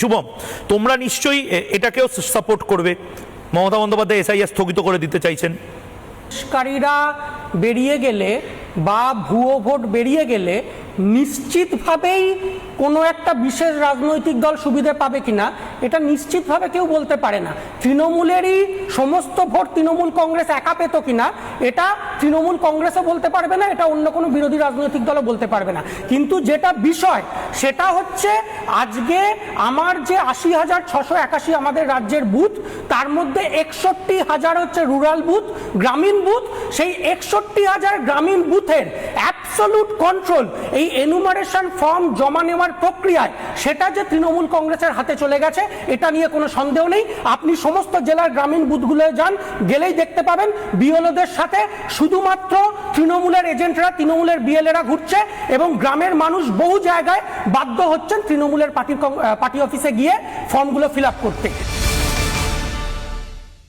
শুভম, তোমরা নিশ্চয়ই এটাকেও সাপোর্ট করবে। মমতা বন্দ্যোপাধ্যায় এসআইআর স্থগিত করে দিতে চাইছেন। কারীরা বেরিয়ে গেলে বা ভুয়ো ভোট বেরিয়ে গেলে নিশ্চিতভাবেই কোনো একটা বিশেষ রাজনৈতিক দল সুবিধে পাবে কিনা এটা নিশ্চিতভাবে কেউ বলতে পারে না। তৃণমূলেরই সমস্ত ভোট তৃণমূল কংগ্রেস একা পেত কিনা এটা তৃণমূল কংগ্রেসও বলতে পারবে না, এটা অন্য কোনো বিরোধী রাজনৈতিক দলও বলতে পারবে না। কিন্তু যেটা বিষয় সেটা হচ্ছে আজকে আমার যে ৮০,৬৮১ আমাদের রাজ্যের বুথ, তার মধ্যে ৬১,০০০ হচ্ছে রুরাল বুথ, গ্রামীণ বুথ। সেই ৬১,০০০ গ্রামীণ বুথের অ্যাবসলিউট কন্ট্রোল এই এনুমারেশন ফর্ম জমা নেওয়ার প্রক্রিয়ায় সেটা যে তৃণমূল কংগ্রেসের হাতে চলে গেছে এটা নিয়ে কোনো সন্দেহ নেই। আপনি সমস্ত জেলার গ্রামীণ বুথগুলোয় যান, গেলেই দেখতে পাবেন বিএলওদের সাথে শুধুমাত্র তৃণমূলের এজেন্টরা, তৃণমূলের বিএলএরা ঘুরছে এবং গ্রামের মানুষ বহু জায়গায় বাধ্য হচ্ছেন তৃণমূলের পার্টি অফিসে গিয়ে ফর্মগুলো ফিল আপ করতে।